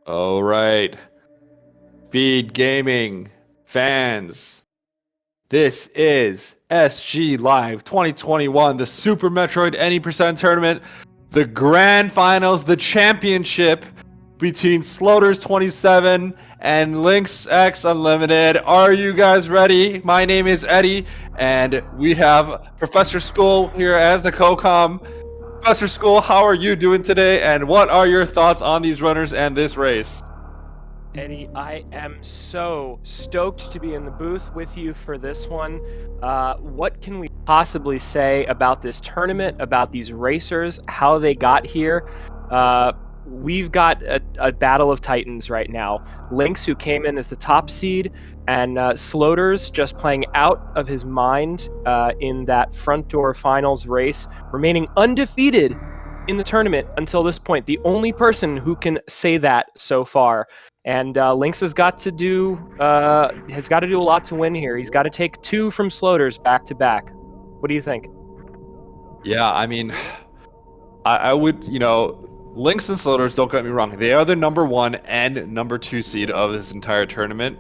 All right, SpeedGaming fans, this is SGLIVE 2021, the Super Metroid Any Percent Tournament, the Grandfinals, the championship between sloaters27 and LynxX Unlimited. Are you guys ready? My name is Eddie, and we have Professor School here as the co-com. Professor School, how are you doing today, and what are your thoughts on these runners and this race? Eddie, I am so stoked to be in the booth with you for this one. What can we possibly say about this tournament, about these racers, how they got here? We've got a battle of titans right now. Lynx, who came in as the top seed, and Sloaters just playing out of his mind in that front door finals race, remaining undefeated in the tournament until this point. The only person who can say that so far. And Lynx has got to do a lot to win here. He's got to take 2 from Sloaters back to back. What do you think? Yeah, I mean, I would, Lynx and Sloaters, don't get me wrong, they are the number 1 and number 2 seed of this entire tournament.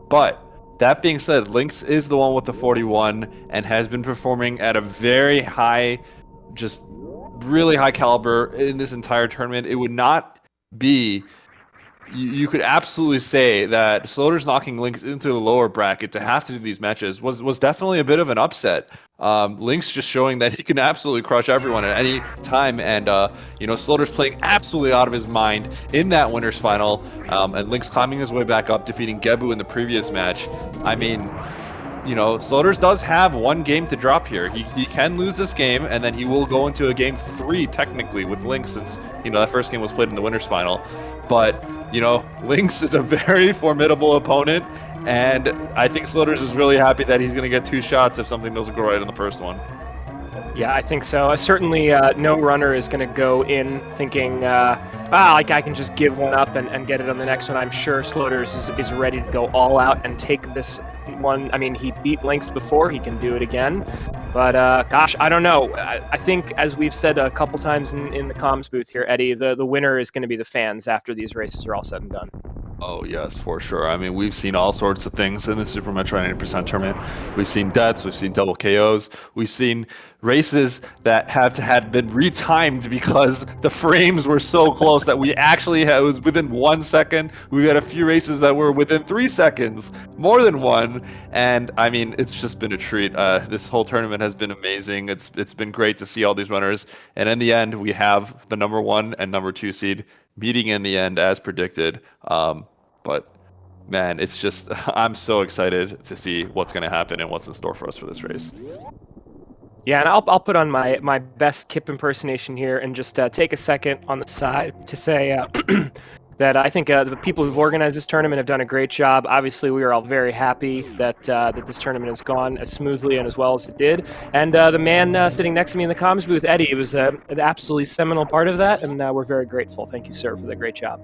But that being said, Lynx is the one with the 41 and has been performing at a very high, just really high caliber in this entire tournament. It would not be... You could absolutely say that Sloaters knocking Lynx into the lower bracket to have to do these matches was definitely a bit of an upset. Lynx just showing that he can absolutely crush everyone at any time, and Sloaters playing absolutely out of his mind in that winners final, and Lynx climbing his way back up, defeating Gebu in the previous match. I mean, Sloaters does have 1 game to drop here. He can lose this game, and then he will go into a game 3 technically with Lynx, since that first game was played in the winners final. But Lynx is a very formidable opponent, and I think Sloaters is really happy that he's going to get 2 shots if something doesn't go right in the first one. Yeah, I think so. Certainly, no runner is going to go in thinking, I can just give one up and get it on the next one. I'm sure Sloaters is ready to go all out and take this one. I mean, he beat Lynx before. He can do it again. But, gosh, I don't know. I think, as we've said a couple times in the comms booth here, Eddie, the winner is going to be the fans after these races are all said and done. Oh, yes, for sure. I mean, we've seen all sorts of things in the Super Metroid 90% tournament. We've seen deaths, we've seen double KOs, we've seen races that had been retimed because the frames were so close that it was within 1 second. We had a few races that were within 3 seconds, more than 1. And I mean, it's just been a treat. This whole tournament has been amazing. It's been great to see all these runners. And in the end, we have the number 1 and number 2 seed meeting in the end as predicted. But man, it's just, I'm so excited to see what's going to happen and what's in store for us for this race. Yeah, and I'll put on my best Kip impersonation here and just take a second on the side to say that I think the people who've organized this tournament have done a great job. Obviously, we are all very happy that this tournament has gone as smoothly and as well as it did. And the man sitting next to me in the comms booth, Eddie, was an absolutely seminal part of that, and we're very grateful. Thank you, sir, for the great job.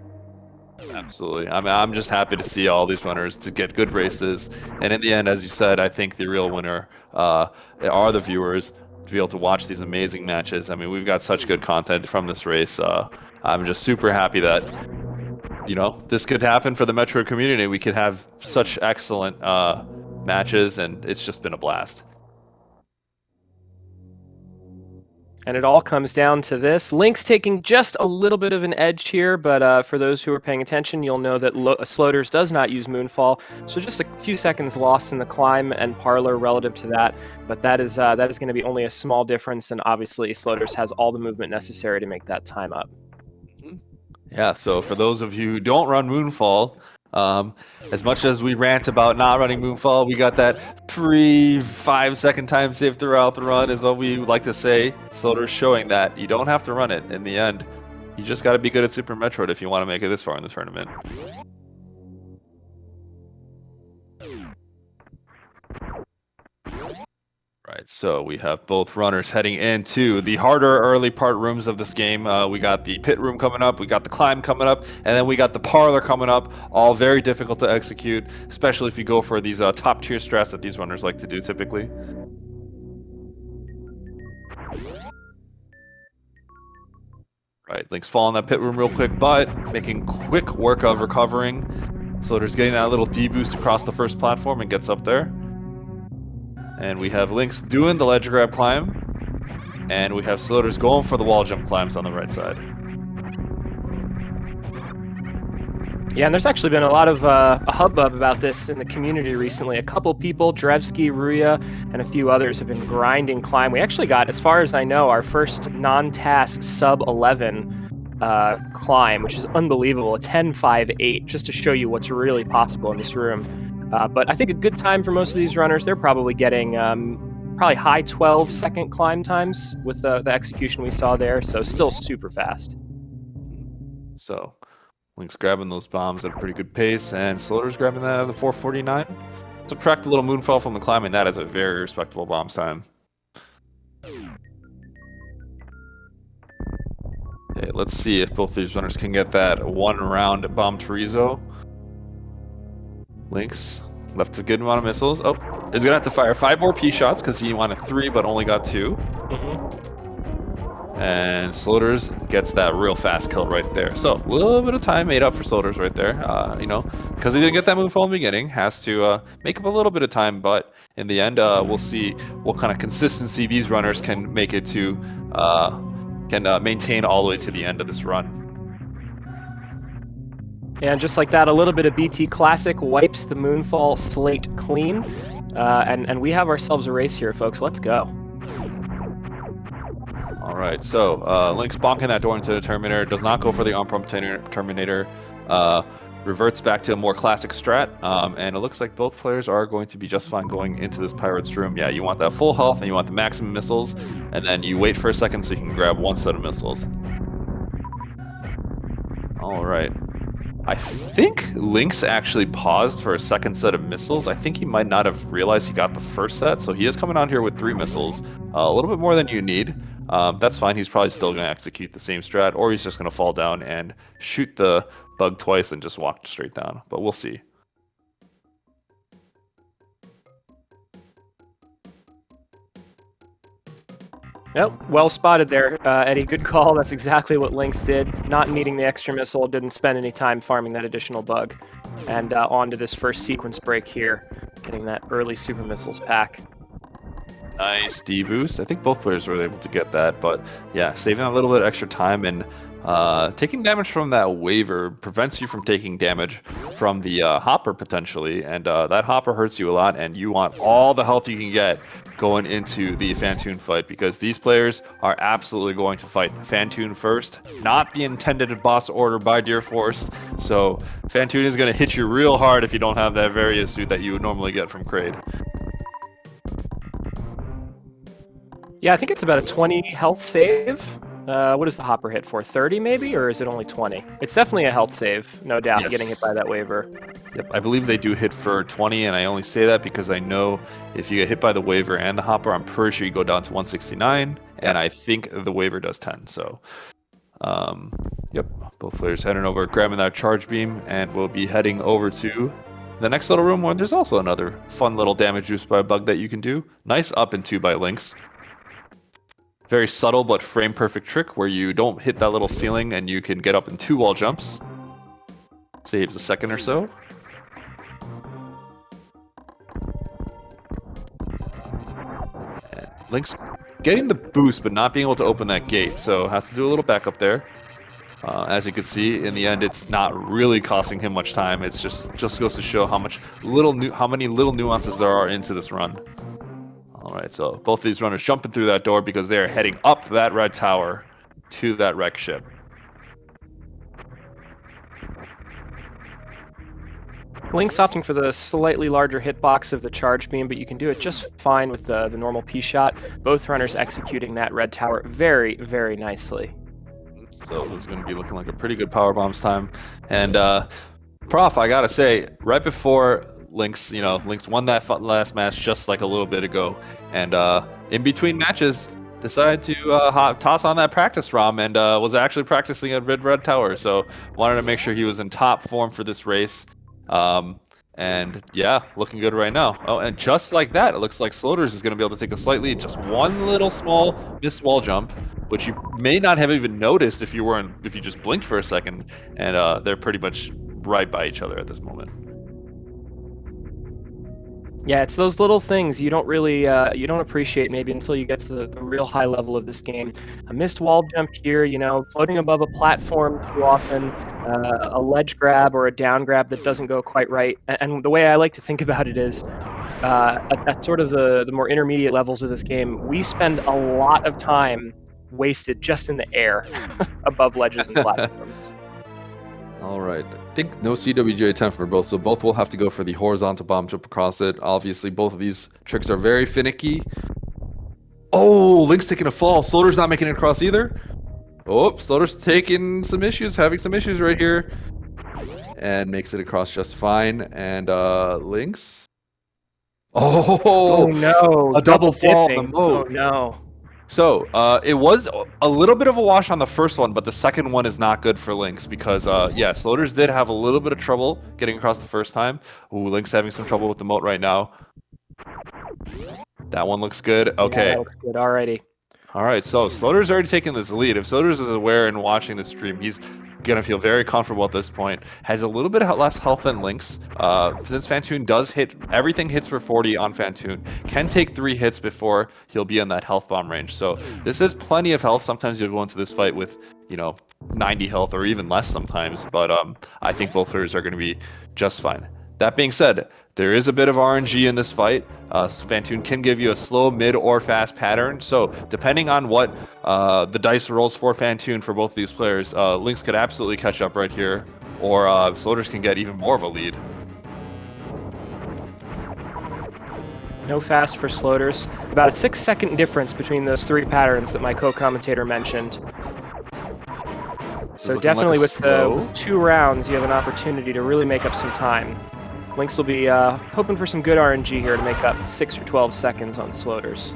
Absolutely. I mean, I'm just happy to see all these runners to get good races. And in the end, as you said, I think the real winner are the viewers to be able to watch these amazing matches. I mean, we've got such good content from this race. I'm just super happy that this could happen for the Metroid community. We could have such excellent matches, and it's just been a blast. And it all comes down to this. Lynx taking just a little bit of an edge here, but for those who are paying attention, you'll know that Sloaters does not use Moonfall, so just a few seconds lost in the climb and parlor relative to that. But that is going to be only a small difference, and obviously Sloaters has all the movement necessary to make that time up. Yeah, so for those of you who don't run Moonfall, as much as we rant about not running Moonfall, we got that free 5-second time save throughout the run is what we like to say. Sloaters showing that you don't have to run it in the end. You just got to be good at Super Metroid if you want to make it this far in the tournament. Right, so we have both runners heading into the harder early part rooms of this game. We got the pit room coming up, we got the climb coming up, and then we got the parlor coming up. All very difficult to execute, especially if you go for these top tier strats that these runners like to do typically. Right, Lynx fall in that pit room real quick, but making quick work of recovering. Sloaters getting that little D-boost across the first platform and gets up there. And we have Lynx doing the ledge grab climb. And we have Sloaters going for the wall jump climbs on the right side. Yeah, and there's actually been a lot of a hubbub about this in the community recently. A couple people, Drevsky, Ruya, and a few others have been grinding climb. We actually got, as far as I know, our first non-task sub-11 climb, which is unbelievable, a 10.58, just to show you what's really possible in this room. But I think a good time for most of these runners, they're probably getting probably high 12-second climb times with the execution we saw there, so still super fast. So Lynx grabbing those bombs at a pretty good pace, and Sloaters grabbing that at the 449. Subtract the little moonfall from the climb, and that is a very respectable bomb time. Okay, let's see if both these runners can get that one round bomb Torizo. Lynx left a good amount of missiles. Oh, he's gonna have to fire 5 more P shots because he wanted 3 but only got 2. And Sloaters gets that real fast kill right there. So a little bit of time made up for Sloaters right there. You know, because he didn't get that moonfall in the beginning, has to make up a little bit of time. But in the end, we'll see what kind of consistency these runners can make it to, maintain all the way to the end of this run. And just like that, a little bit of BT Classic wipes the moonfall slate clean. And we have ourselves a race here, folks. Let's go. All right, so Lynx bonking that door into the Terminator, does not go for the on-pump Terminator, reverts back to a more classic strat, and it looks like both players are going to be just fine going into this Pirate's room. Yeah, you want that full health, and you want the maximum missiles, and then you wait for a second so you can grab 1 set of missiles. All right. I think Lynx actually paused for a second set of missiles. I think he might not have realized he got the first set, so he is coming on here with 3 missiles. A little bit more than you need. That's fine. He's probably still going to execute the same strat, or he's just going to fall down and shoot the bug twice and just walk straight down. But we'll see. Yep, well spotted there, Eddie. Good call. That's exactly what Lynx did. Not needing the extra missile, didn't spend any time farming that additional bug. And on to this first sequence break here, getting that early super missiles pack. Nice D-boost. I think both players were able to get that, but yeah, saving a little bit of extra time and taking damage from that waiver prevents you from taking damage from the hopper potentially, and that hopper hurts you a lot, and you want all the health you can get going into the Phantoon fight, because these players are absolutely going to fight Phantoon first, not the intended boss order by Deer Force. So Phantoon is going to hit you real hard if you don't have that Various suit that you would normally get from Kraid. Yeah, I think it's about a 20 health save. What does the hopper hit for? 30 maybe, or is it only 20? It's definitely a health save, no doubt, Yes. getting hit by that waiver. Yep, I believe they do hit for 20, and I only say that because I know if you get hit by the waiver and the hopper, I'm pretty sure you go down to 169, and I think the waiver does 10. So, yep, both players heading over, grabbing that charge beam, and we'll be heading over to the next little room where there's also another fun little damage boost by a bug that you can do. Nice up and 2 by Lynx. Very subtle but frame perfect trick where you don't hit that little ceiling and you can get up in 2 wall jumps. Saves a second or so. And Lynx getting the boost but not being able to open that gate, so has to do a little backup there. As you can see, in the end, it's not really costing him much time. It's just goes to show how many little nuances there are into this run. All right, so both of these runners jumping through that door because they're heading up that red tower to that wreck ship. Lynx opting for the slightly larger hitbox of the charge beam, but you can do it just fine with the normal P shot. Both runners executing that red tower very, very nicely. So this is going to be looking like a pretty good power bombs time. And Prof, I gotta say, right before Lynx won that last match just like a little bit ago, and in between matches decided to toss on that practice ROM and was actually practicing at Red Tower. So wanted to make sure he was in top form for this race. And yeah, looking good right now. Oh, and just like that, it looks like Sloaters is going to be able to take a slight lead. Just one little small missed wall jump, which you may not have even noticed if you just blinked for a second. And they're pretty much right by each other at this moment. Yeah, it's those little things you don't really you don't appreciate maybe until you get to the real high level of this game. A missed wall jump here, floating above a platform too often, a ledge grab or a down grab that doesn't go quite right. And the way I like to think about it is, at sort of the more intermediate levels of this game, we spend a lot of time wasted just in the air above ledges and platforms. All right. I think no CWJ attempt for both, so both will have to go for the horizontal bomb jump across it. Obviously, both of these tricks are very finicky. Oh, Lynx taking a fall. Sloater's not making it across either. Oh, Sloater's taking some issues, having some issues right here. And makes it across just fine. And Lynx. Oh no. A double fall on the dipping. moat. Oh no. So, it was a little bit of a wash on the first one, but the second one is not good for Lynx because, yeah, Sloaters did have a little bit of trouble getting across the first time. Ooh, Lynx having some trouble with the moat right now. That one looks good. Okay. Yeah, that looks good already. All right, so Sloater's already taken this lead. If Sloaters is aware and watching the stream, he's going to feel very comfortable at this point. Has a little bit less health than Lynx. Since Fantoon does hit, everything hits for 40 on Fantoon. Can take 3 hits before he'll be in that health bomb range. So this is plenty of health. Sometimes you'll go into this fight with, 90 health or even less sometimes. But I think both players are going to be just fine. That being said, there is a bit of RNG in this fight. Fantoon can give you a slow, mid, or fast pattern. So depending on what the dice rolls for Fantoon for both these players, Lynx could absolutely catch up right here, or Sloaters can get even more of a lead. No fast for Sloaters. About a 6-second difference between those 3 patterns that my co-commentator mentioned. So definitely with 2 rounds, you have an opportunity to really make up some time. Lynx will be hoping for some good RNG here to make up 6 or 12 seconds on Sloaters.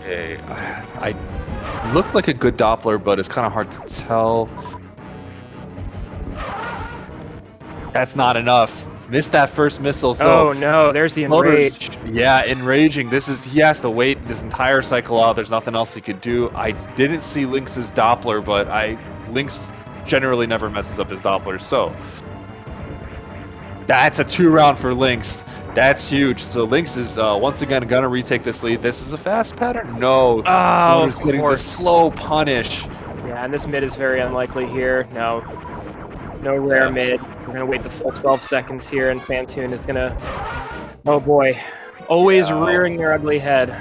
Okay, I looked like a good Doppler, but it's kind of hard to tell. That's not enough. Missed that first missile. So oh no, there's the enrage. Yeah, enraging. He has to wait this entire cycle out. There's nothing else he could do. I didn't see Lynx's Doppler, but Lynx generally never messes up his Doppler. So that's a 2-round for Lynx. That's huge. So Lynx is once again gonna retake this lead. This is a fast pattern. No, Sloater's getting the slow punish. Yeah, and this mid is very unlikely here. No rare mid. We're gonna wait the full 12 seconds here, and Fantoon is gonna. Oh boy, always rearing their ugly head.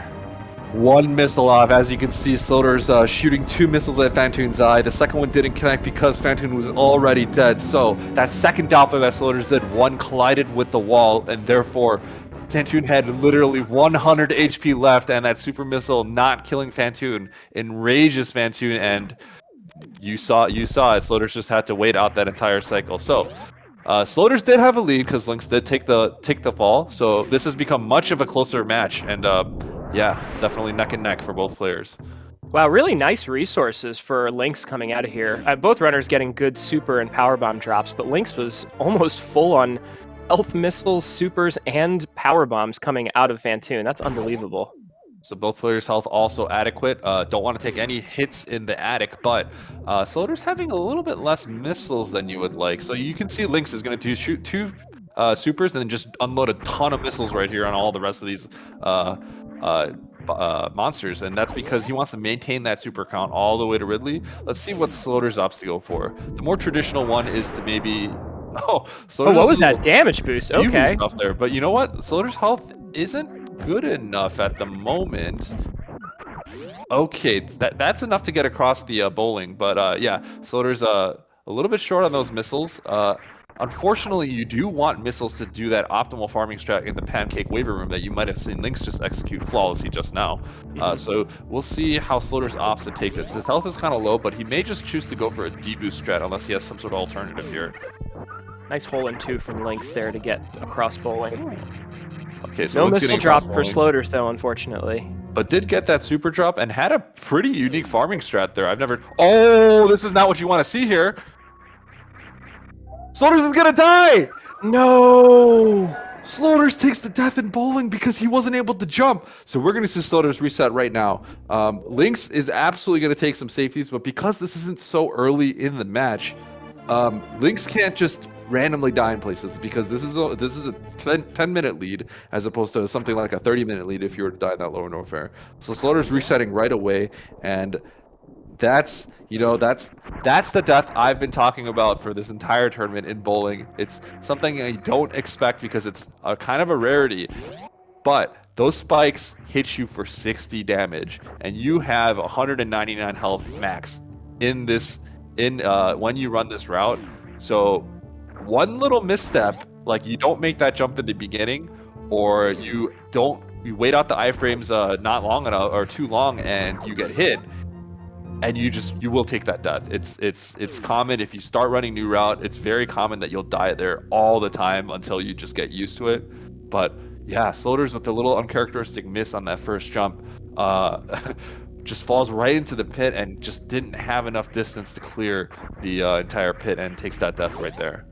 1 missile off. As you can see, Sloaters shooting 2 missiles at Fantoon's eye. The second one didn't connect because Fantoon was already dead. So that second Doppler that Sloaters did, one collided with the wall, and therefore Fantoon had literally 100 HP left, and that super missile not killing Fantoon enrages Fantoon, and you saw it. Sloaters just had to wait out that entire cycle. So Sloaters did have a lead because Lynx did take the fall. So this has become much of a closer match, and yeah, definitely neck and neck for both players. Wow, really nice resources for Lynx coming out of here. Both runners getting good super and power bomb drops, but Lynx was almost full on health missiles, supers, and power bombs coming out of Fantoon. That's unbelievable. So both players' health also adequate. Don't want to take any hits in the attic, but Sloater's having a little bit less missiles than you would like. So you can see Lynx is going to shoot 2 supers and then just unload a ton of missiles right here on all the rest of these monsters, and that's because he wants to maintain that super count all the way to Ridley. Let's see what Sloater's opts to go for. The more traditional one is to maybe... what was that damage boost? Okay. Stuff there, but you know what? Sloater's health isn't good enough at the moment. Okay, that's enough to get across the bowling, but yeah, Sloater's a little bit short on those missiles. Unfortunately, you do want missiles to do that optimal farming strat in the pancake waiver room that you might have seen Lynx just execute flawlessly just now. So we'll see how Sloater's opts to take this. His health is kind of low, but he may just choose to go for a deboost strat unless he has some sort of alternative here. Nice hole in 2 from Lynx there to get across bowling. Okay, so no missile drop for Sloaters though, unfortunately. But did get that super drop and had a pretty unique farming strat there. Oh, this is not what you want to see here. Sloaters is gonna die! No! Sloaters takes the death in bowling because he wasn't able to jump. So we're going to see Sloaters reset right now. Lynx is absolutely going to take some safeties, but because this isn't so early in the match, Lynx can't just randomly die in places because this is a 10-minute lead as opposed to something like a 30-minute lead if you were to die in that lower Norfair. So Sloaters resetting right away, and that's the death I've been talking about for this entire tournament in bowling. It's something I don't expect because it's a kind of a rarity, but those spikes hit you for 60 damage, and you have 199 health max in this when you run this route. So one little misstep, like you don't make that jump in the beginning, or you wait out the iframes not long enough or too long, and you get hit. And you will take that death. It's common if you start running new route. It's very common that you'll die there all the time until you just get used to it. But yeah, Sloaters with a little uncharacteristic miss on that first jump, just falls right into the pit and just didn't have enough distance to clear the entire pit and takes that death right there.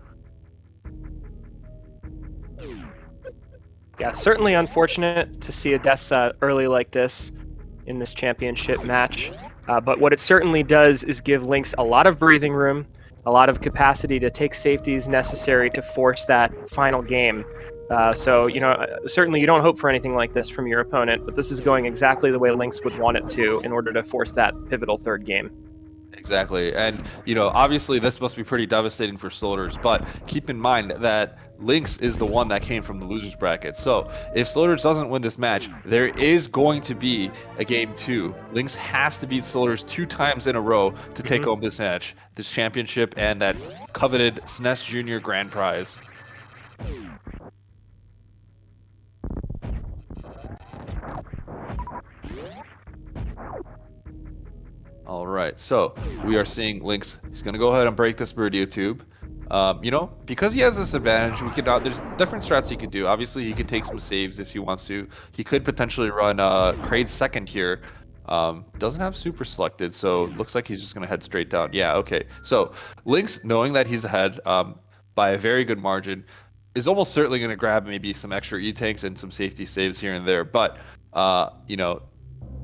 Yeah, certainly unfortunate to see a death early like this in this championship match. But what it certainly does is give Lynx a lot of breathing room, a lot of capacity to take safeties necessary to force that final game. So, certainly you don't hope for anything like this from your opponent, but this is going exactly the way Lynx would want it to in order to force that pivotal third game. Exactly. And, obviously this must be pretty devastating for Sloaters, but keep in mind that Lynx is the one that came from the losers bracket. So if Sloaters doesn't win this match, there is going to be a game 2. Lynx has to beat Sloaters 2 times in a row to take home this match, this championship, and that coveted SNES Junior Grand Prize. All right, so we are seeing Lynx. He's gonna go ahead and break this Meridia tube. Because he has this advantage, we could there's different strats he could do. Obviously, he could take some saves if he wants to. He could potentially run Kraid's second here. Doesn't have super selected, so looks like he's just gonna head straight down. Yeah, okay. So Lynx, knowing that he's ahead by a very good margin, is almost certainly gonna grab maybe some extra E-tanks and some safety saves here and there. But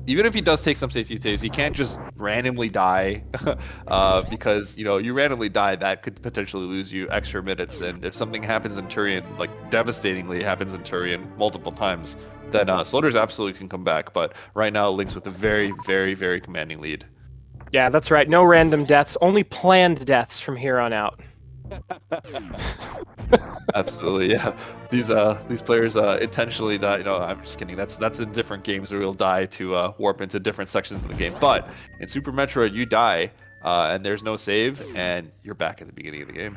even if he does take some safety saves, he can't just randomly die because, you randomly die, that could potentially lose you extra minutes. And if something happens in Turian, like devastatingly happens in Turian multiple times, then Sloaters absolutely can come back. But right now, Lynx with a very, very, very commanding lead. Yeah, that's right. No random deaths, only planned deaths from here on out. Absolutely, yeah. These players intentionally die. I'm just kidding. That's in different games where you'll die to warp into different sections of the game. But in Super Metroid, you die and there's no save, and you're back at the beginning of the game.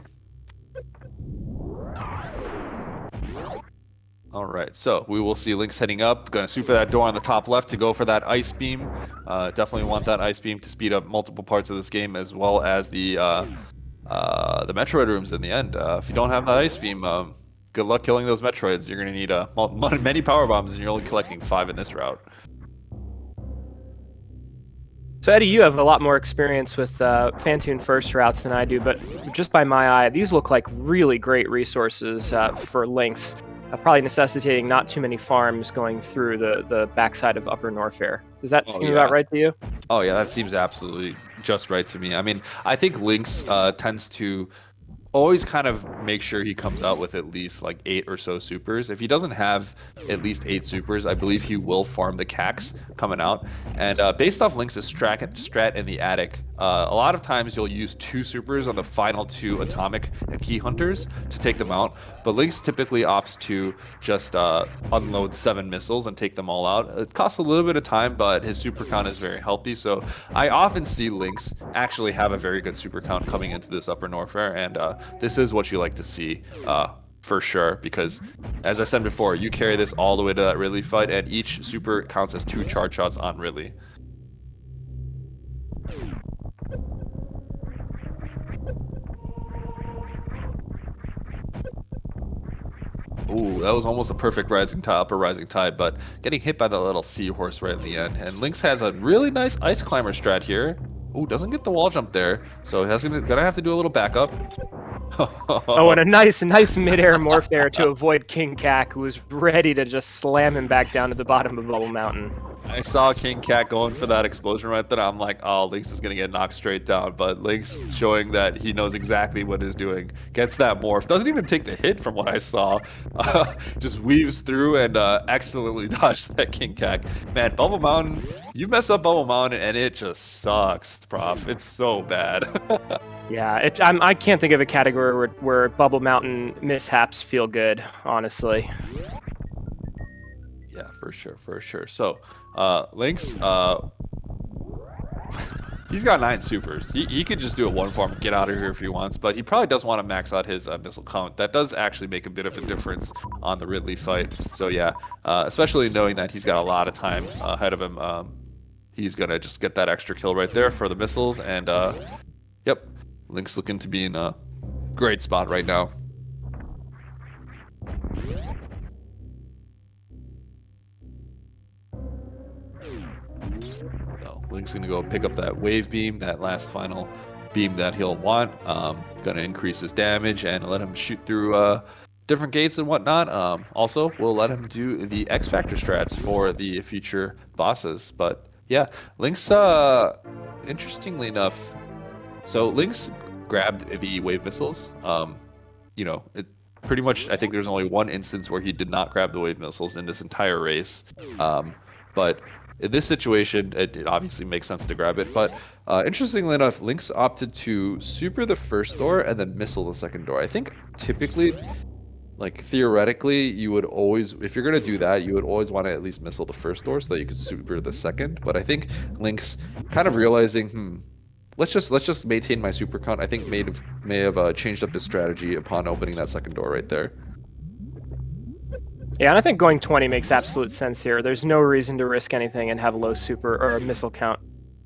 All right, so we will see Lynx heading up. Going to super that door on the top left to go for that ice beam. Definitely want that ice beam to speed up multiple parts of this game, as well as the Metroid rooms in the end. If you don't have that ice beam, good luck killing those Metroids. You're going to need many power bombs, and you're only collecting 5 in this route. So Eddie, you have a lot more experience with Phantoon first routes than I do, but just by my eye, these look like really great resources for Lynx, probably necessitating not too many farms going through the backside of Upper Norfair. Does that seem about right to you? Oh yeah, that seems absolutely just right to me. I mean, I think Lynx tends to always kind of make sure he comes out with at least like 8 or so supers. If he doesn't have at least 8 supers, I believe he will farm the cax coming out. And based off Lynx's strat in the attic, a lot of times you'll use 2 supers on the final 2 atomic and key hunters to take them out. But Lynx typically opts to just unload 7 missiles and take them all out. It costs a little bit of time, but his super count is very healthy. So I often see Lynx actually have a very good super count coming into this Upper Norfair, and this is what you like to see for sure, because as I said before, you carry this all the way to that Ridley fight, and each super counts as 2 charge shots on Ridley. Ooh, that was almost a perfect upper rising tide, but getting hit by that little seahorse right at the end. And Lynx has a really nice ice climber strat here. Ooh, doesn't get the wall jump there, so he's gonna have to do a little backup. Oh, and a nice midair morph there to avoid King Kak, who was ready to just slam him back down to the bottom of Bubble Mountain. I saw King Cat going for that explosion right there. I'm like, oh, Lynx is gonna get knocked straight down. But Lynx showing that he knows exactly what he's doing. Gets that morph. Doesn't even take the hit from what I saw. Just weaves through and excellently dodged that King Cat. Man, Bubble Mountain, you mess up Bubble Mountain and it just sucks, Prof. It's so bad. Yeah, I can't think of a category where Bubble Mountain mishaps feel good, honestly. Yeah, for sure. So, Lynx, he's got 9 supers. He could just do a one farm, get out of here if he wants, but he probably does want to max out his missile count. That does actually make a bit of a difference on the Ridley fight. So yeah, especially knowing that he's got a lot of time ahead of him, he's gonna just get that extra kill right there for the missiles. And yep, Lynx looking to be in a great spot right now. So Lynx gonna go pick up that wave beam, that last final beam that he'll want. Gonna increase his damage and let him shoot through different gates and whatnot. Also, we'll let him do the X Factor strats for the future bosses. But yeah, Lynx, interestingly enough, so Lynx grabbed the wave missiles. You know, it pretty much, I think there's only one instance where he did not grab the wave missiles in this entire race. But in this situation, it obviously makes sense to grab it. But interestingly enough, Lynx opted to super the first door and then missile the second door. I think typically, like theoretically, you would always, if you're going to do that, you would always want to at least missile the first door so that you could super the second. But I think Lynx kind of realizing, let's just maintain my super count. I think may have changed up his strategy upon opening that second door right there. Yeah, and I think going 20 makes absolute sense here. There's no reason to risk anything and have a low super or a missile count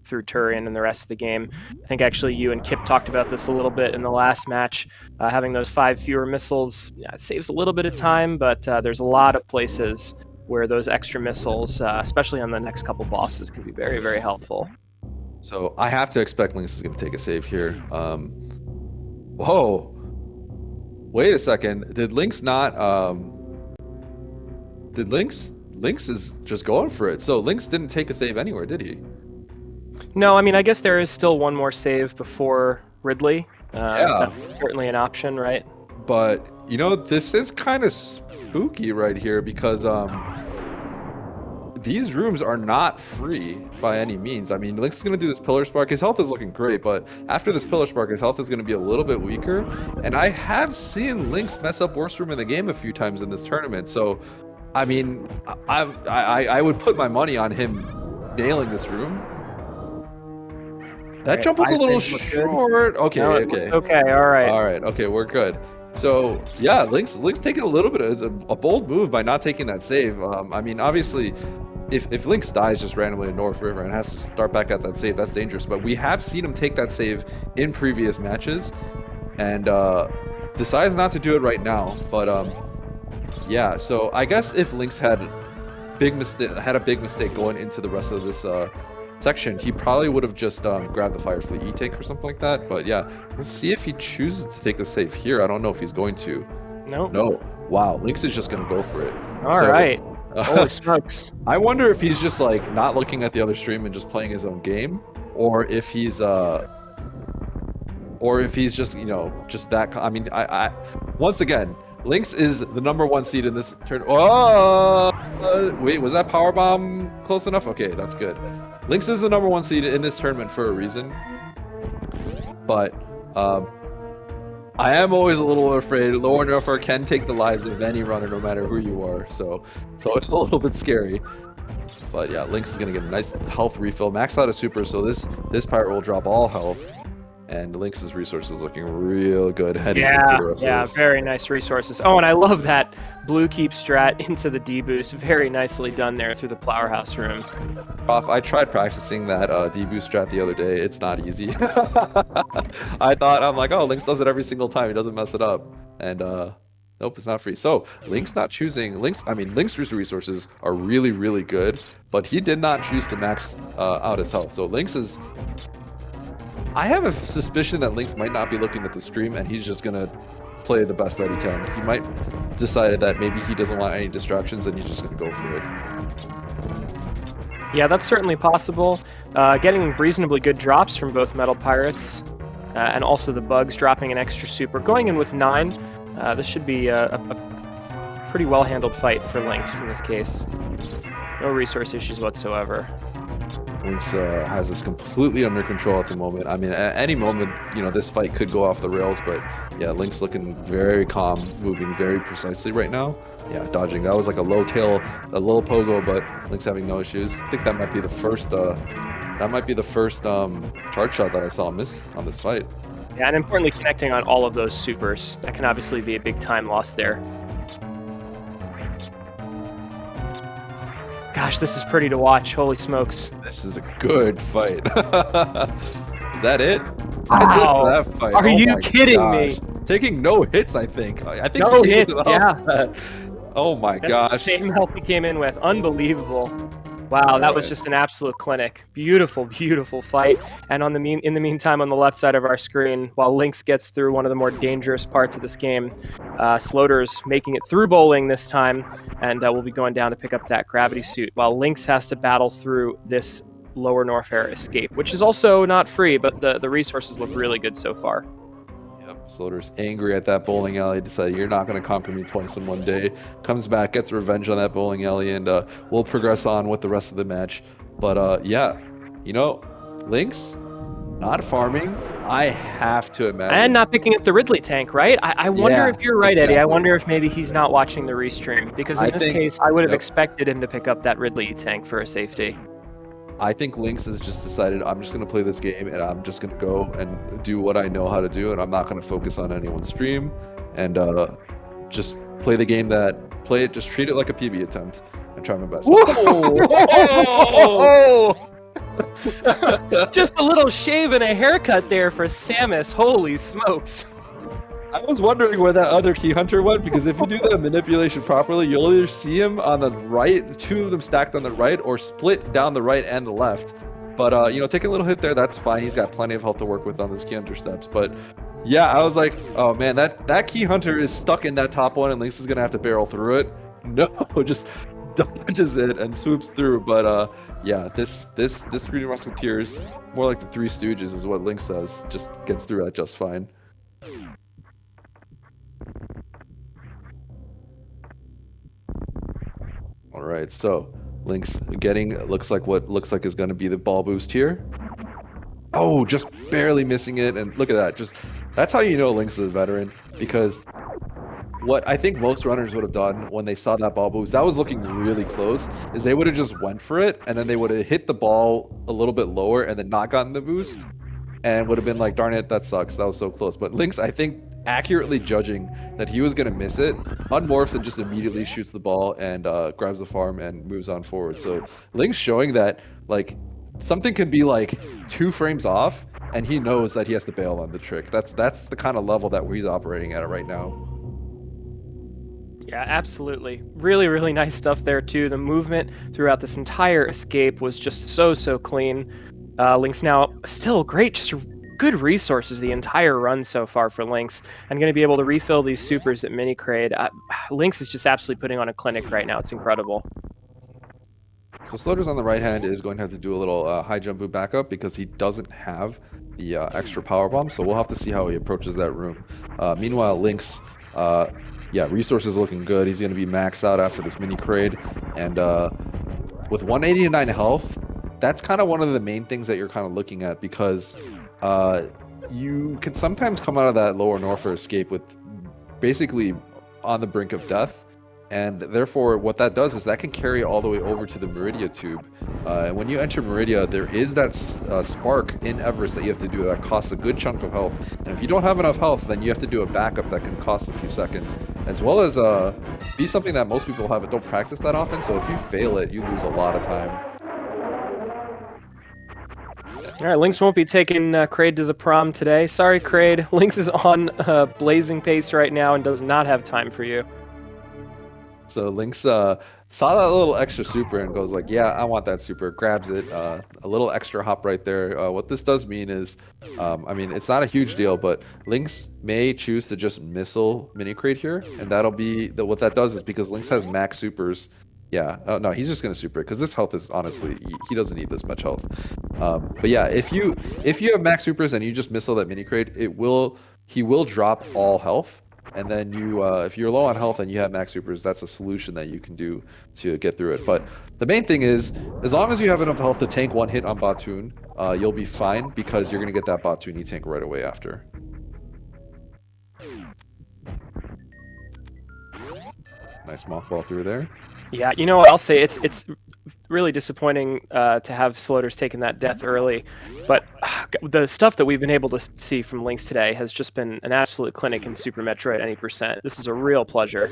through Turian and the rest of the game. I think actually you and Kip talked about this a little bit in the last match. Having those 5 fewer missiles saves a little bit of time, but there's a lot of places where those extra missiles, especially on the next couple bosses, can be very, very helpful. So I have to expect Lynx is going to take a save here. Whoa. Wait a second. Did Lynx not... Did Lynx is just going for it. So Lynx didn't take a save anywhere, did he? No, I mean, I guess there is still one more save before Ridley. Yeah. That's certainly an option, right? But, you know, this is kind of spooky right here because these rooms are not free by any means. I mean, Lynx is going to do this Pillar Spark. His health is looking great, but after this Pillar Spark, his health is going to be a little bit weaker. And I have seen Lynx mess up worst room in the game a few times in this tournament. So, I mean, I would put my money on him nailing this room. That jump was a little short. Okay, no, okay. Okay, all right. All right, okay, we're good. So, yeah, Lynx taking a little bit of a bold move by not taking that save. I mean, obviously, if Lynx dies just randomly in North River and has to start back at that save, that's dangerous. But we have seen him take that save in previous matches and decides not to do it right now. But, yeah, so I guess if Lynx had a big mistake going into the rest of this section, he probably would have just grabbed the Fire Fleet E-Take or something like that. But yeah, let's see if he chooses to take the save here. I don't know if he's going to. Nope. No. Wow, Lynx is just going to go for it. All right. Holy smokes. I wonder if he's just like not looking at the other stream and just playing his own game, or if he's just, you know, just that. I mean, I once again, Lynx is the #1 seed in this turn. Oh, wait, was that power bomb close enough? Okay, that's good. Lynx is the #1 seed in this tournament for a reason. But I am always a little afraid. Lower Norfair can take the lives of any runner, no matter who you are. So it's a little bit scary. But yeah, Lynx is gonna get a nice health refill, max out a super. So this pirate will drop all health. And Lynx's resources looking real good heading into the rest of this. Yeah, very nice resources. Oh, and I love that blue keep strat into the D-boost. Very nicely done there through the Plower House room. Prof, I tried practicing that D-boost strat the other day. It's not easy. I'm like, oh, Lynx does it every single time. He doesn't mess it up. And nope, it's not free. So Lynx not choosing Lynx's resources are really, really good, but he did not choose to max out his health. So Lynx is I have a suspicion that Lynx might not be looking at the stream, and he's just gonna play the best that he can. He might decide that maybe he doesn't want any distractions, and he's just gonna go for it. Yeah, that's certainly possible. Getting reasonably good drops from both Metal Pirates, and also the bugs dropping an extra super. Going in with 9, this should be a pretty well-handled fight for Lynx in this case. No resource issues whatsoever. Lynx has this completely under control at the moment. I mean, at any moment, you know, this fight could go off the rails, but yeah, Lynx looking very calm, moving very precisely right now. Yeah, dodging. That was like a low tail, a little pogo, but Lynx having no issues. I think that might be the first, charge shot that I saw miss on this fight. Yeah, and importantly, connecting on all of those supers. That can obviously be a big time loss there. Gosh, this is pretty to watch. Holy smokes. This is a good fight. Is that it? Wow. That's it for that fight. Are you my kidding gosh. me? Taking no hits, I think. I think No he hits, it off yeah. that. Oh my That's gosh. the same health he came in with. Unbelievable. Wow, that was just an absolute clinic. Beautiful, beautiful fight. And in the meantime, on the left side of our screen, while Lynx gets through one of the more dangerous parts of this game, Sloaters making it through bowling this time, and we'll be going down to pick up that gravity suit, while Lynx has to battle through this lower Norfair escape, which is also not free, but the resources look really good so far. Yep, Sloaters angry at that bowling alley, decided you're not going to conquer me twice in one day. Comes back, gets revenge on that bowling alley, and we'll progress on with the rest of the match. But yeah, you know, Lynx not farming, I have to imagine. And not picking up the Ridley tank, right? I wonder if you're right, exactly. Eddie. I wonder if maybe he's not watching the restream, because in this case, I would have expected him to pick up that Ridley tank for a safety. I think Lynx has just decided, I'm just going to play this game, and I'm just going to go and do what I know how to do, and I'm not going to focus on anyone's stream, and just play the game just treat it like a PB attempt, and try my best. Just a little shave and a haircut there for Samus. Holy smokes. I was wondering where that other key hunter went, because if you do that manipulation properly, you'll either see him on the right, 2 of them stacked on the right, or split down the right and the left. But you know, taking a little hit there, that's fine. He's got plenty of health to work with on those key hunter steps. But yeah, I was like, oh man, that key hunter is stuck in that top one, and Lynx is gonna have to barrel through it. No, just dodges it and swoops through. But yeah, this Three Musketeers, more like the Three Stooges is what Lynx says, just gets through that just fine. All right, so Lynx getting looks like is going to be the ball boost here. Oh, just barely missing it, and look at that. Just that's how you know Lynx is a veteran, because what I think most runners would have done when they saw that ball boost, that was looking really close, is they would have just went for it, and then they would have hit the ball a little bit lower and then not gotten the boost, and would have been like, darn it, that sucks. That was so close. But Lynx, I think, accurately judging that he was going to miss it, unmorphs and just immediately shoots the ball and grabs the farm and moves on forward. So Lynx showing that like something can be like 2 frames off, and he knows that he has to bail on the trick. That's the kind of level that he's operating at right now. Yeah, absolutely. Really, really nice stuff there too. The movement throughout this entire escape was just so clean. Lynx now still great, just good resources the entire run so far for Lynx, and going to be able to refill these supers at Mini Crade. Lynx is just absolutely putting on a clinic right now. It's incredible. So Sloaters on the right hand is going to have to do a little high jump boot backup, because he doesn't have the extra power bomb, so we'll have to see how he approaches that room. Meanwhile, Lynx, yeah, resources looking good. He's going to be maxed out after this Mini Crade, and with 189 health, that's kind of one of the main things that you're kind of looking at, because you can sometimes come out of that lower Norfair escape with basically on the brink of death, and therefore what that does is that can carry all the way over to the Meridia tube. And when you enter Meridia, there is that spark in Everest that you have to do that costs a good chunk of health, and if you don't have enough health, then you have to do a backup that can cost a few seconds, as well as be something that most people don't practice that often. So if you fail it, you lose a lot of time. All right, Lynx won't be taking Crade to the prom today. Sorry, Crade. Lynx is on blazing pace right now and does not have time for you. So Lynx saw that little extra super and goes like, yeah, I want that super. Grabs it. A little extra hop right there. What this does mean is, I mean, it's not a huge deal, but Lynx may choose to just missile mini crate here, and that'll be what that does is because Lynx has max supers. Yeah. Oh no, he's just gonna super it because this health is honestly he doesn't need this much health. But yeah, if you have max supers and you just missile that mini crate, he will drop all health. And then if you're low on health and you have max supers, that's a solution that you can do to get through it. But the main thing is, as long as you have enough health to tank one hit on Batoon, you'll be fine because you're gonna get that Batoon tank right away after. Nice mothball through there. Yeah, you know what I'll say, it's really disappointing to have Sloaters taking that death early, but the stuff that we've been able to see from Lynx today has just been an absolute clinic in Super Metroid any percent. This is a real pleasure.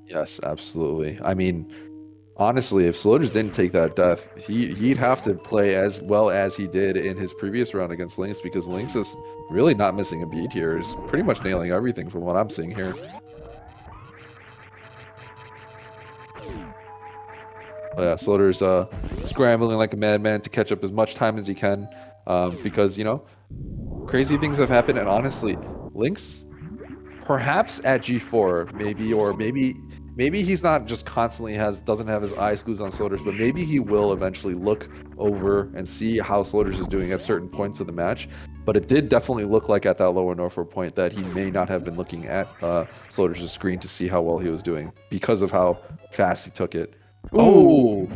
Yes, absolutely. I mean, honestly, if Sloaters didn't take that death, he'd have to play as well as he did in his previous round against Lynx because Lynx is really not missing a beat here. He's pretty much nailing everything from what I'm seeing here. Oh, yeah, Sloaters scrambling like a madman to catch up as much time as he can because, you know, crazy things have happened. And honestly, Lynx, perhaps at G4, maybe he's not just constantly doesn't have his eyes glued on Sloaters, but maybe he will eventually look over and see how Sloaters is doing at certain points of the match. But it did definitely look like at that lower Norfair point that he may not have been looking at Sloaters' screen to see how well he was doing because of how fast he took it. Ooh. Oh!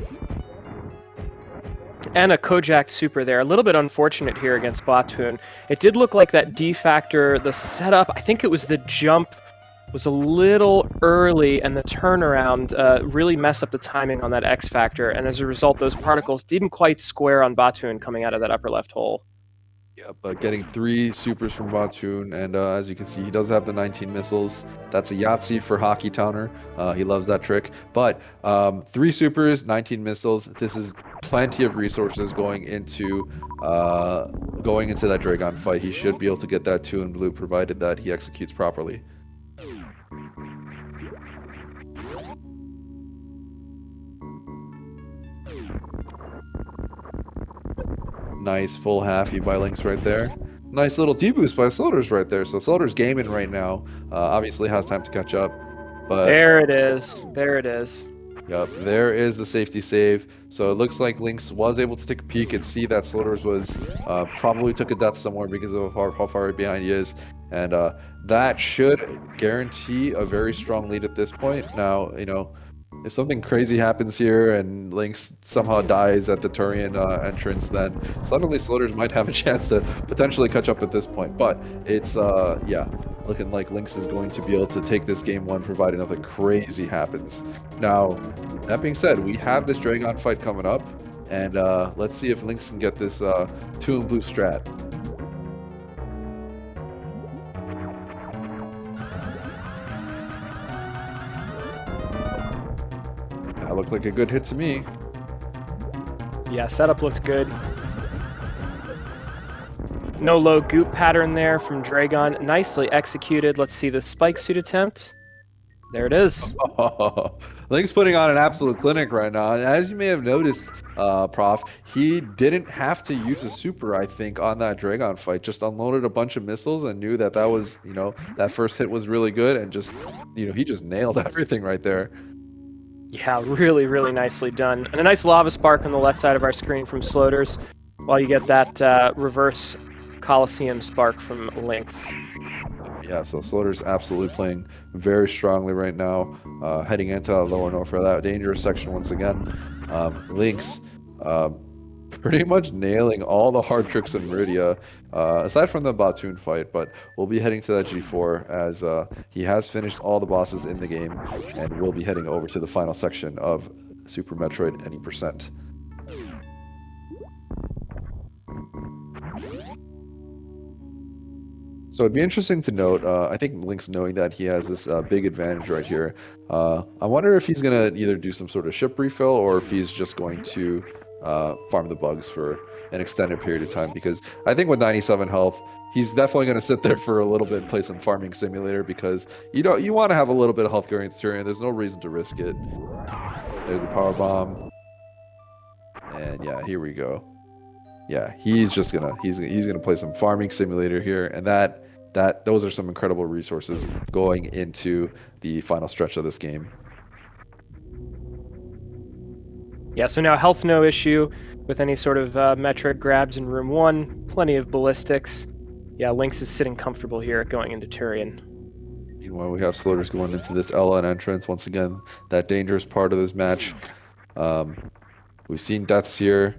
And a Kojak super there. A little bit unfortunate here against Batoon. It did look like that D factor, the setup, I think it was the jump, was a little early, and the turnaround really messed up the timing on that X factor. And as a result, those particles didn't quite square on Batoon coming out of that upper left hole. Yeah, but getting 3 supers from Batoon, and as you can see, he does have the 19 missiles. That's a Yahtzee for Hockey Towner. He loves that trick. But 3 supers, 19 missiles. This is plenty of resources going into that Dragon fight. He should be able to get that 2 in blue, provided that he executes properly. Nice full halfie by Lynx right there. Nice little D-boost by Sloaters right there. So Sloaters gaming right now. Obviously has time to catch up. But there it is. There it is. Yep, there is the safety save. So it looks like Lynx was able to take a peek and see that Sloaters was probably took a death somewhere because of how far behind he is. And that should guarantee a very strong lead at this point. Now, you know, if something crazy happens here and Lynx somehow dies at the Turian entrance, then suddenly Sloaters might have a chance to potentially catch up at this point. But it's, yeah, looking like Lynx is going to be able to take this game 1 provided nothing crazy happens. Now, that being said, we have this Dragon fight coming up, and let's see if Lynx can get this 2 in blue strat. That looked like a good hit to me. Yeah, setup looked good. No low goop pattern there from Dragon. Nicely executed. Let's see the spike suit attempt. There it is. Oh, Lynx putting on an absolute clinic right now. And as you may have noticed, Prof, he didn't have to use a super, I think, on that Dragon fight. Just unloaded a bunch of missiles and knew that was, you know, that first hit was really good. And just, you know, he just nailed everything right there. Yeah, really, really nicely done. And a nice lava spark on the left side of our screen from Sloaters, while you get that reverse Coliseum spark from Lynx. Yeah, so Sloaters absolutely playing very strongly right now, heading into lower Norfair, that dangerous section once again. Lynx pretty much nailing all the hard tricks in Meridia, aside from the Batoon fight, but we'll be heading to that G4 as he has finished all the bosses in the game, and we'll be heading over to the final section of Super Metroid Any Percent. So it'd be interesting to note, I think Lynx knowing that he has this big advantage right here, I wonder if he's going to either do some sort of ship refill or if he's just going to farm the bugs for an extended period of time, because I think with 97 health, he's definitely going to sit there for a little bit and play some farming simulator, because you want to have a little bit of health going into Turian. There's no reason to risk it. There's the power bomb. And yeah, here we go. Yeah, he's gonna play some farming simulator here, and those are some incredible resources going into the final stretch of this game. Yeah, so now health no issue with any sort of Metroid grabs in room 1. Plenty of ballistics. Yeah, Lynx is sitting comfortable here going into Turian. Meanwhile, we have Sloaters going into this L1 entrance. Once again, that dangerous part of this match. We've seen deaths here.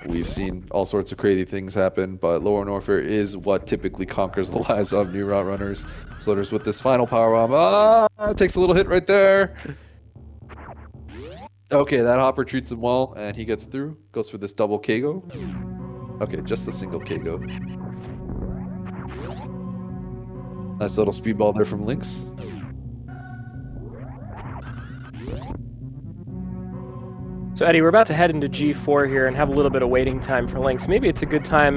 We've seen all sorts of crazy things happen, but Lower Norfair is what typically conquers the lives of new route runners. Sloaters with this final power bomb. Takes a little hit right there. Okay, that hopper treats him well, and he gets through. Goes for this double Kago. Okay, just a single Kago. Nice little speedball there from Lynx. So Eddie, we're about to head into G4 here and have a little bit of waiting time for Lynx. Maybe it's a good time.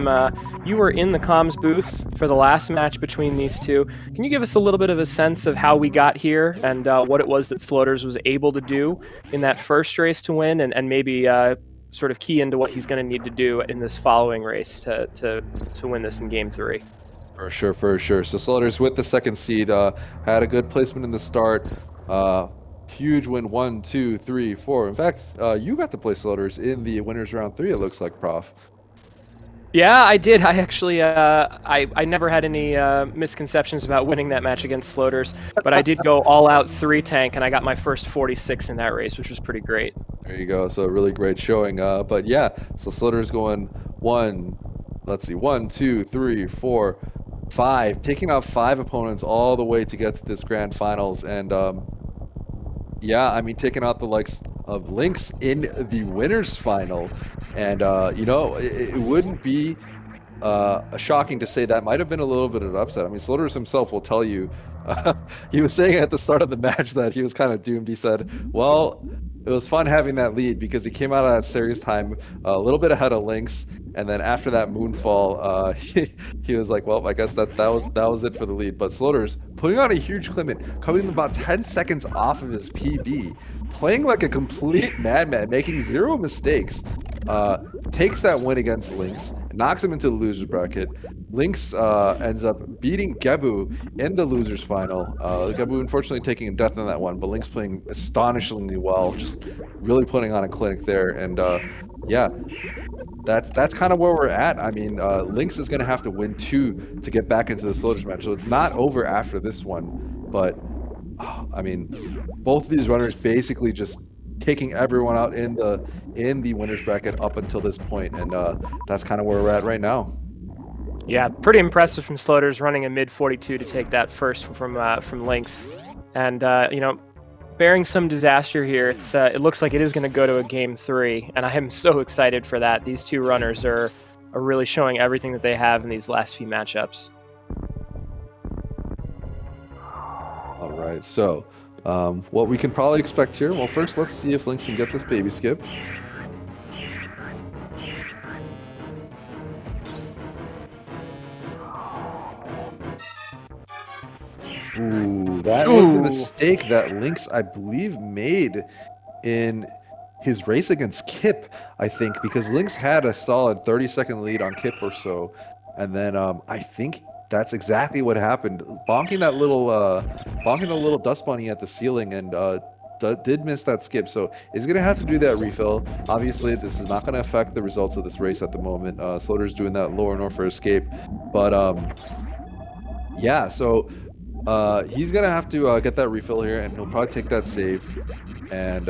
You were in the comms booth for the last match between these two. Can you give us a little bit of a sense of how we got here and what it was that Sloaters was able to do in that first race to win, and maybe sort of key into what he's going to need to do in this following race to win this in Game 3? For sure, for sure. So Sloaters with the second seed had a good placement in the start. Huge win, 1, 2, 3, 4. In fact, you got to play Sloaters in the winners round 3. It looks like, Prof. Yeah, I did. I actually, I never had any misconceptions about winning that match against Sloaters, but I did go all out 3 tank, and I got my first 46 in that race, which was pretty great. There you go. So really great showing. But yeah, so Sloaters going 1, 2, 3, 4, 5, taking out 5 opponents all the way to get to this grand finals, and yeah, I mean, taking out the likes of Lynx in the winners final, and you know, it wouldn't be shocking to say that might have been a little bit of an upset. I mean, Sloaters himself will tell you, he was saying at the start of the match that he was kind of doomed. He said, well, it was fun having that lead because he came out of that series time a little bit ahead of Lynx, and then after that moonfall, he was like, well, I guess that was it for the lead. But Sloaters putting on a huge clip, coming about 10 seconds off of his PB, playing like a complete madman, making 0 mistakes, takes that win against Lynx, knocks him into the losers bracket. Lynx ends up beating Gebu in the losers final. Gebu unfortunately taking a death in that one, but Lynx playing astonishingly well, just really putting on a clinic there. And yeah, that's kind of where we're at. I mean, Lynx is going to have to win 2 to get back into the Sloaters match, so it's not over after this one. But I mean, both of these runners basically just taking everyone out in the winners bracket up until this point, and that's kind of where we're at right now. Yeah, pretty impressive from Sloaters, running a mid 42 to take that first from Lynx, and you know, bearing some disaster here. It looks like it is going to go to a Game 3, and I am so excited for that. These two runners are really showing everything that they have in these last few matchups. All right, so what we can probably expect here. Well, first let's see if Lynx can get this baby skip. Ooh, that was the mistake that Lynx, I believe, made in his race against Kip, I think, because Lynx had a solid 30-second lead on Kip or so, and then I think that's exactly what happened. Bonking the little dust bunny at the ceiling, and did miss that skip, so is gonna have to do that refill. Obviously, this is not gonna affect the results of this race at the moment. Sloaters doing that Lower Norfair escape, but yeah, so he's gonna have to get that refill here, and he'll probably take that save. And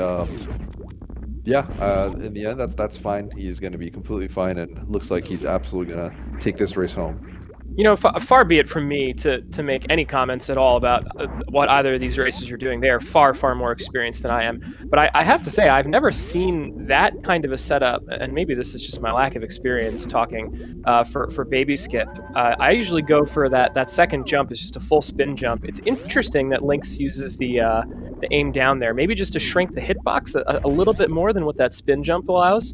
yeah, in the end, that's fine. He's gonna be completely fine, and looks like he's absolutely gonna take this race home. You know, far be it from me to make any comments at all about what either of these races are doing. They are far, far more experienced than I am. But I have to say, I've never seen that kind of a setup, and maybe this is just my lack of experience talking for baby skip. I usually go for that second jump is just a full spin jump. It's interesting that Lynx uses the aim down there, maybe just to shrink the hitbox a little bit more than what that spin jump allows.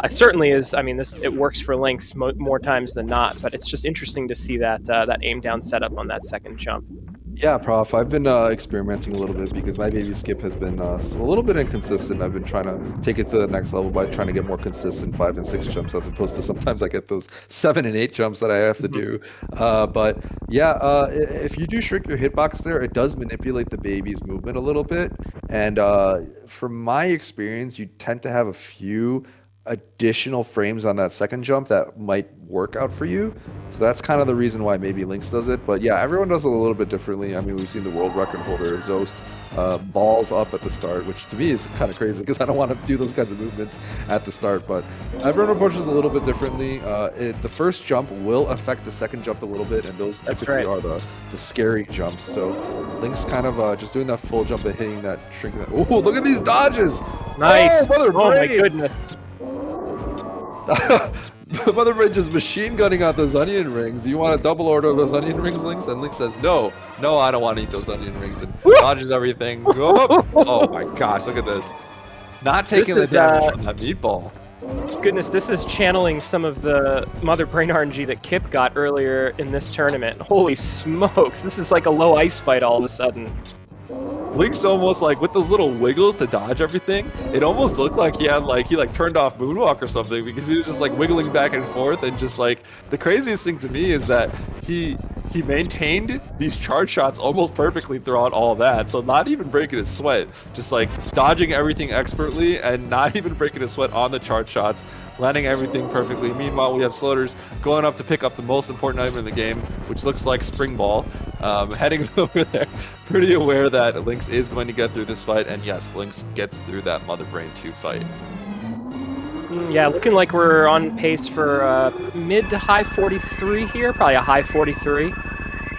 Certainly is. I mean, it works for Lynx more times than not, but it's just interesting to see that aim down setup on that second jump. Yeah, Prof. I've been experimenting a little bit because my baby skip has been a little bit inconsistent. I've been trying to take it to the next level by trying to get more consistent 5 and 6 jumps as opposed to sometimes I get those 7 and 8 jumps that I have to do. But yeah, if you do shrink your hitbox there, it does manipulate the baby's movement a little bit. And from my experience, you tend to have a few additional frames on that second jump that might work out for you. So that's kind of the reason why maybe Lynx does it. But yeah, everyone does it a little bit differently. I mean, we've seen the world record holder, Zost, balls up at the start, which to me is kind of crazy because I don't want to do those kinds of movements at the start. But everyone approaches a little bit differently. The first jump will affect the second jump a little bit, and those typically are the scary jumps. So Lynx kind of just doing that full jump and hitting that, shrinking that. Oh, look at these dodges! Nice! Oh, my goodness! Mother Brain just machine gunning out those onion rings. You want a double order of those onion rings, Lynx? And Lynx says, no, I don't want to eat those onion rings. And dodges everything. Oh my gosh, look at this. Not taking the damage from that meatball. Goodness, this is channeling some of the Mother Brain RNG that Kip got earlier in this tournament. Holy smokes, this is like a low ice fight all of a sudden. Lynx almost like with those little wiggles to dodge everything, it almost looked like he turned off Moonwalk or something because he was just like wiggling back and forth, and just like the craziest thing to me is that he maintained these charge shots almost perfectly throughout all that. So not even breaking a sweat, just like dodging everything expertly and not even breaking a sweat on the charge shots, landing everything perfectly. Meanwhile, we have Sloaters going up to pick up the most important item in the game, which looks like Spring Ball, heading over there, pretty aware that Lynx is going to get through this fight, and yes, Lynx gets through that Mother Brain 2 fight. Yeah, looking like we're on pace for mid to high 43 here, probably a high 43.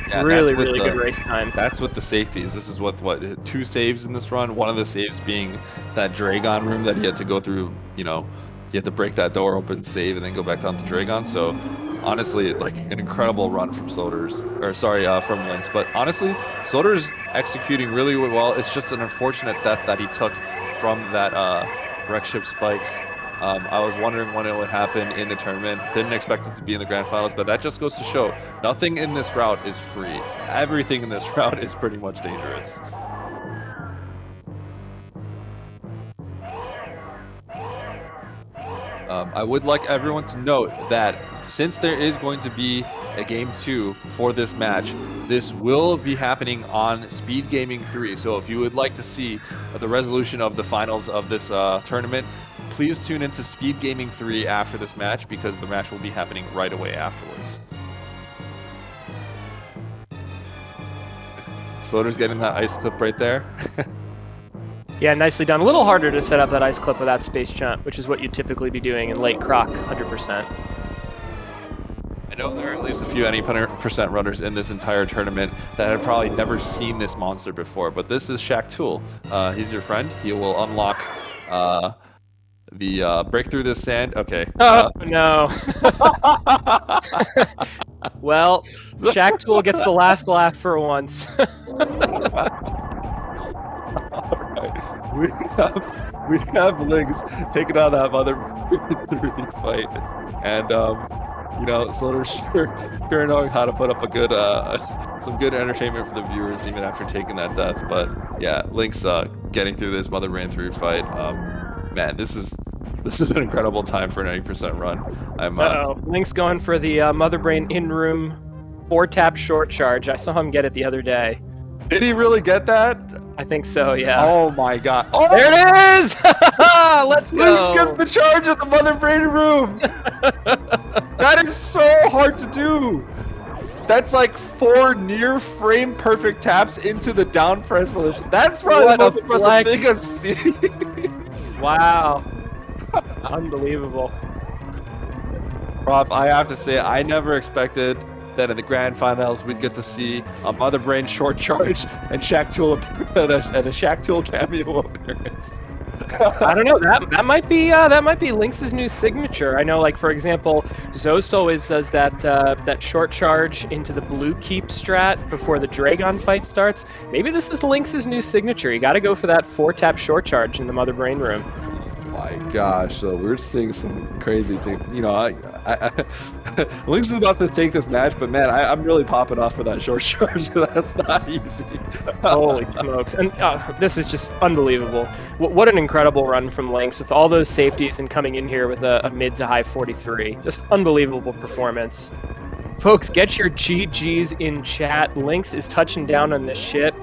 Yeah, really good race time. That's with the safeties. This is what 2 saves in this run. One of the saves being that Dragon room that he had to go through. You know, he had to break that door open, save, and then go back down to Dragon. So honestly, like an incredible run from Sloaters, from Lynx. But honestly, Sloaters executing really well. It's just an unfortunate death that he took from that wreck ship spikes. I was wondering when it would happen in the tournament. Didn't expect it to be in the grand finals, but that just goes to show nothing in this route is free. Everything in this route is pretty much dangerous. I would like everyone to note that since there is going to be a Game 2 for this match, this will be happening on SpeedGaming 3. So if you would like to see the resolution of the finals of this tournament, please tune into SpeedGaming 3 after this match, because the match will be happening right away afterwards. Sloater's getting that ice clip right there. Yeah, nicely done. A little harder to set up that ice clip without space jump, which is what you'd typically be doing in late croc, 100%. I know there are at least a few any 100% runners in this entire tournament that have probably never seen this monster before, but this is Shaq Tool. He's your friend. He will unlock the break through this sand. Okay. Oh, no. Well, Shaq Tool gets the last laugh for once. We have Lynx taking on that Mother 3 fight, and you know, Sloaters sure knowing how to put up a good some good entertainment for the viewers even after taking that death. But yeah, Lynx getting through this Mother Brain 3 fight. Man, this is an incredible time for an 80% run. Lynx going for the Mother Brain in-room 4-tap short charge. I saw him get it the other day. Did he really get that? I think so, yeah. Oh my god. Oh, there it is! Let's go! Lynx gets the charge at the Mother Brain room! That is so hard to do! That's like 4 near frame perfect taps into the down press. That's probably the most impressive thing I've seen. Wow. Unbelievable. Prof, I have to say, I never expected that in the grand finals we'd get to see a Mother Brain short charge and Shaq Tool and a Shaq Tool cameo appearance. I don't know. That might be Lynx's new signature. I know, like for example, Zost always does that short charge into the blue keep strat before the Dragon fight starts. Maybe this is Lynx's new signature. You got to go for that 4-tap short charge in the Mother Brain room. my gosh! So we're seeing some crazy things. You know, Lynx is about to take this match, but man, I'm really popping off for that short charge. That's not easy. Holy smokes. And this is just unbelievable. What an incredible run from Lynx with all those safeties and coming in here with a mid to high 43. Just unbelievable performance. Folks, get your GGs in chat. Lynx is touching down on this ship.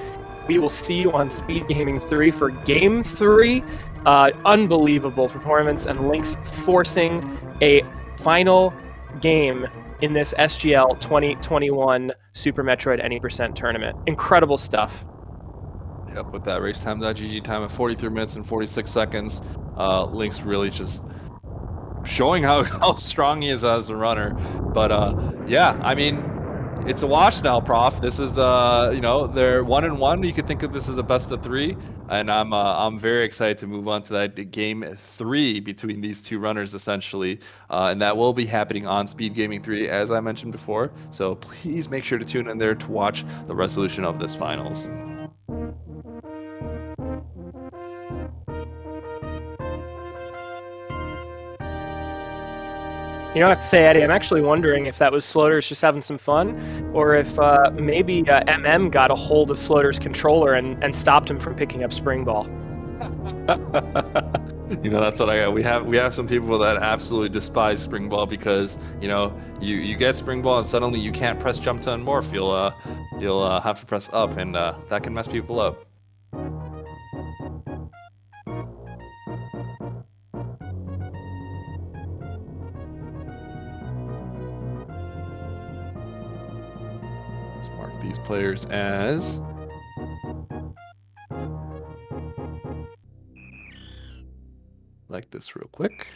We will see you on SpeedGaming 3 for Game 3. Unbelievable performance, and Lynx forcing a final game in this SGL 2021 Super Metroid Any Percent tournament. Incredible stuff. Yep, with that race time.gg time of 43 minutes and 46 seconds, Lynx really just showing how strong he is as a runner. But yeah, I mean, it's a wash now, Prof. This is you know, they're 1-1. You could think of this as a best of 3, and I'm very excited to move on to that game 3 between these two runners essentially, and that will be happening on SpeedGaming 3 as I mentioned before. So please make sure to tune in there to watch the resolution of this finals. You know, I have to say, Eddie, I'm actually wondering if that was Sloaters just having some fun, or if maybe MM got a hold of Sloaters' controller and stopped him from picking up Spring Ball. You know, that's what I got. We have some people that absolutely despise Spring Ball because, you know, you get Spring Ball and suddenly you can't press jump to unmorph. You'll have to press up, and that can mess people up. Let's mark these players as like this real quick.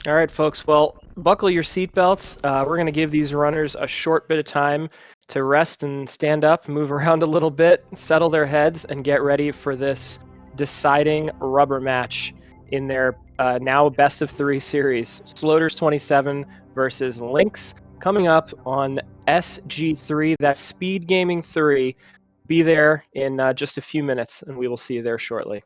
All right, folks. Well, buckle your seatbelts. We're going to give these runners a short bit of time to rest and stand up, move around a little bit, settle their heads, and get ready for this deciding rubber match in their now best of 3 series. sloaters27 versus LynxX coming up on SG3. That's SpeedGaming 3. Be there in just a few minutes, and we will see you there shortly.